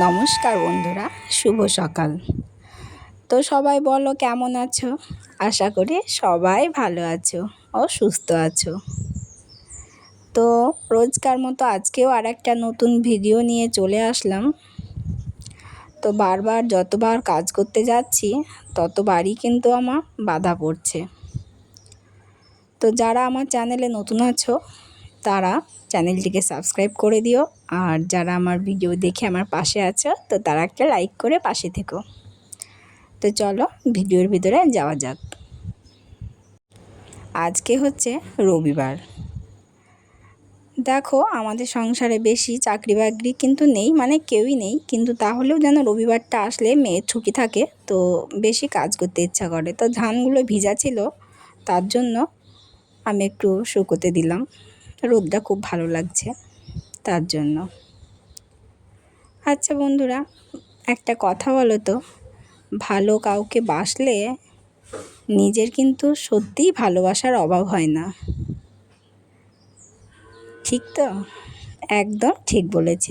নমস্কার বন্ধুরা, শুভ সকাল। তো সবাই বলো কেমন আছো? আশা করি সবাই ভালো আছো ও সুস্থ আছো। তো রোজকার মতো আজকেও আর একটা নতুন ভিডিও নিয়ে চলে আসলাম। তো বারবার যতবার কাজ করতে যাচ্ছি ততবারই কিন্তু আমার বাধা পড়ছে। তো যারা আমার চ্যানেলে নতুন আছো তারা চ্যানেলটিকে সাবস্ক্রাইব করে দিও, আর যারা আমার ভিডিও দেখে আমার পাশে আছো তো তারা একটা লাইক করে পাশে থেকো। তো চলো ভিডিওর ভিতরে যাওয়া যাক। আজকে হচ্ছে রবিবার। দেখো আমাদের সংসারে বেশি চাকরি বাকরি কিন্তু নেই, মানে কেউই নেই, কিন্তু তাহলেও যেন রবিবারটা আসলে মেয়ের ছুটি থাকে তো বেশি কাজ করতে ইচ্ছা করে। তো ধানগুলো ভিজা ছিল, তার জন্য আমি একটু শুকোতে দিলাম। রোদটা খুব ভালো লাগছে তার জন্য। আচ্ছা বন্ধুরা, একটা কথা বলো তো, ভালো কাউকে বাসলে নিজের কিন্তু সত্যিই ভালোবাসার অভাব হয় না, ঠিক তো? একদম ঠিক বলেছি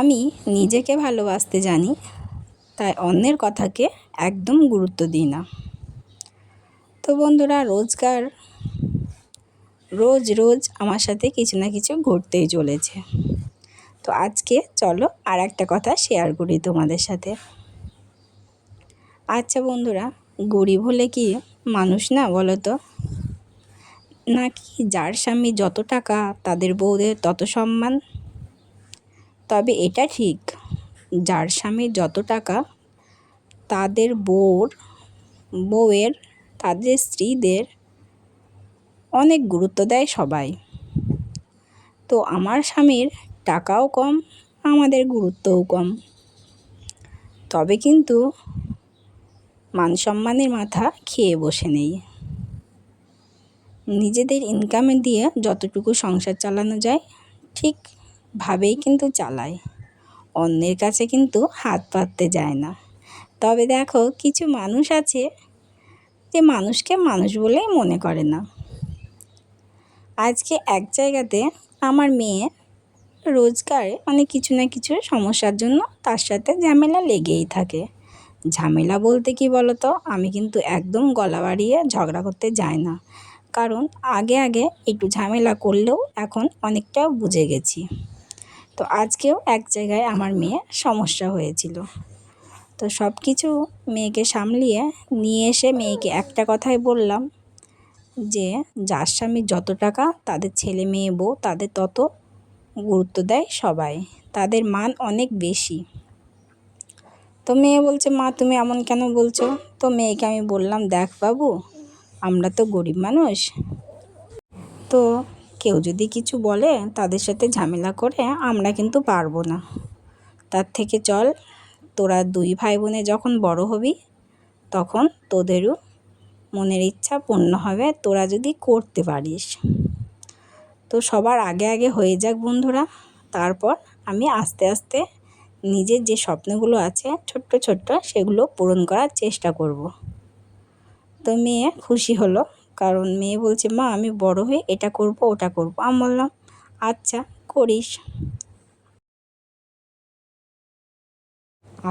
আমি নিজেকে ভালোবাসতে জানি, তাই অন্যের কথাকে একদম গুরুত্ব দিই না। তো বন্ধুরা, রোজ আমার সাথে কিছু না কিছু ঘটতেই চলেছে। তো আজকে চলো আর একটা কথা শেয়ার করি তোমাদের সাথে। আচ্ছা বন্ধুরা, গরিব হলে কি মানুষ না বলো তো? নাকি যার স্বামী যত টাকা তাদের বউদের তত সম্মান? তবে এটা ঠিক, যার স্বামী যত টাকা তাদের বউয়ের তাদের স্ত্রীদের অনেক গুরুত্ব দেয় সবাই। তো আমার স্বামীর টাকাও কম, আমাদের গুরুত্বও কম, তবে কিন্তু মান সম্মানের মাথা খেয়ে বসে নেই। নিজেদের ইনকামে দিয়ে যতটুকু সংসার চালানো যায় ঠিকভাবেই কিন্তু চালায়, অন্যের কাছে কিন্তু হাত পাততে যায় না। তবে দেখো কিছু মানুষ আছে যে মানুষকে মানুষ বলেই মনে করে না। আজকে এক জায়গাতে আমার মেয়ে রোজগারে কিছু না কিছু সমস্যার জন্য তার সাথে ঝামেলা লেগেই থাকে। ঝামেলা বলতে কি বলো তো, আমি কিন্তু একদম গলা বাড়িয়ে ঝগড়া করতে যাই না, কারণ আগে একটু ঝামেলা করলেও এখন অনেকটা বুঝে গেছি। তো আজকেও এক জায়গায় আমার মেয়ে সমস্যা হয়েছিল। তো সব কিছু মেয়েকে সামলিয়ে নিয়ে এসে মেয়েকে একটা কথাই বললাম যে যার স্বামী যত টাকা তাদের ছেলে মেয়ে বউ তাদের তত গুরুত্ব দেয় সবাই, তাদের মান অনেক বেশি। তো মেয়ে বলছে, মা তুমি এমন কেন বলছো? তো মেয়েকে আমি বললাম, দেখ বাবু, আমরা তো গরিব মানুষ, তো কেউ যদি কিছু বলে তাদের সাথে ঝামেলা করে আমরা কিন্তু পারবো না। তার থেকে চল, তোরা দুই ভাই বোনে যখন বড় হবি তখন তোদেরও মনের ইচ্ছা পূর্ণ হবে, তোরা যদি করতে পারিস। তো সবার আগে হয়ে যাক বন্ধুরা, তারপর আমি আস্তে আস্তে নিজের যে স্বপ্নগুলো আছে ছোট্ট সেগুলো পূরণ করার চেষ্টা করব। তো মেয়ে খুশি হলো, কারণ মেয়ে বলছে, মা আমি বড় হয়ে এটা করব ওটা করব। আমি বললাম, আচ্ছা করিস।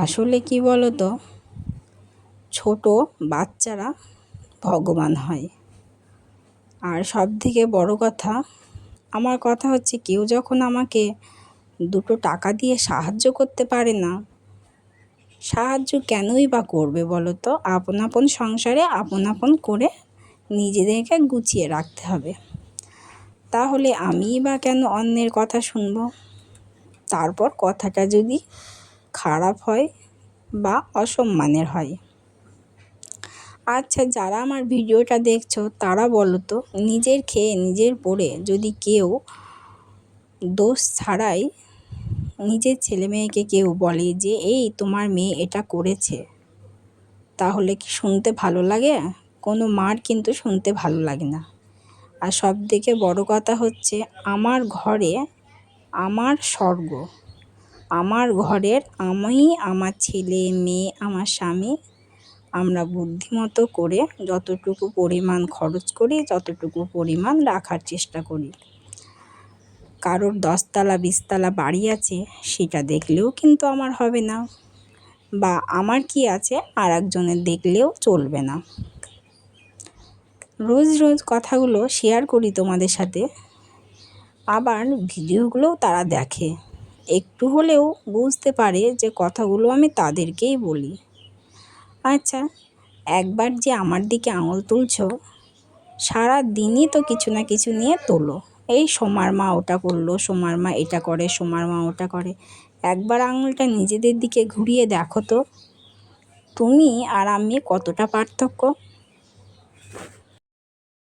আসলে কি বলো তো, ছোট বাচ্চারা ভগবান হয়। আর সব থেকে বড় কথা, আমার কথা হচ্ছে, কেউ যখন আমাকে দুটো টাকা দিয়ে সাহায্য করতে পারে না, সাহায্য কেনই বা করবে বলো তো? আপন সংসারে আপন করে নিজেদেরকে গুছিয়ে রাখতে হবে। তাহলে আমিই বা কেন অন্যের কথা শুনবো? তারপর কথাটা যদি খারাপ হয় বা অসম্মানের হয়। আচ্ছা যারা আমার ভিডিওটা দেখছো তারা বলো তো, নিজের খেয়ে নিজের পরে যদি কেউ দোষ ছাড়াই নিজের ছেলে মেয়েকে কেউ বলে যে এই তোমার মেয়ে এটা করেছে, তাহলে কি শুনতে ভালো লাগে? কোনো মার কিন্তু শুনতে ভালো লাগে না। আর সব থেকে বড় কথা হচ্ছে, আমার ঘরে আমার স্বর্গ, আমার ঘরের আমি, আমার ছেলে মেয়ে, আমার স্বামী, আমরা বুদ্ধিমতো করে যতটুকু পরিমাণ খরচ করি ততটুকু পরিমাণ রাখার চেষ্টা করি। কারোর 10তলা 20তলা বাড়ি আছে সেটা দেখলেও কিন্তু আমার হবে না, বা আমার কি আছে আর একজনের দেখলেও চলবে না। রোজ রোজ কথাগুলো শেয়ার করি তোমাদের সাথে, আবার ভিডিওগুলোও তারা দেখে, একটু হলেও বুঝতে পারে যে কথাগুলো আমি তাদেরকেই বলি। আচ্ছা, একবার যে আমার দিকে আঙুল তুলছো, সারা দিনই তো কিছু না কিছু নিয়ে তোলো। এই সোমার মা ওটা করলো, সোমার মা এটা করে, সোমার মা ওটা করে। একবার আঙুলটা নিজেদের দিকে ঘুরিয়ে দেখো তো, তুমি আর আমি কতটা পার্থক্য।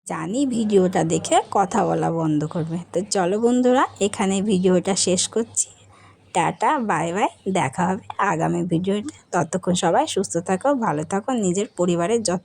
জানি ভিডিওটা দেখে কথা বলা বন্ধ করবে, তো চলো বন্ধুরা, এখানে ভিডিওটা শেষ করছি। টাটা, বাই বাই, দেখা হবে আগামী ভিডিওতে। ততক্ষণ সবাই সুস্থ থাকো, ভালো থাকো, নিজের পরিবারের যত্ন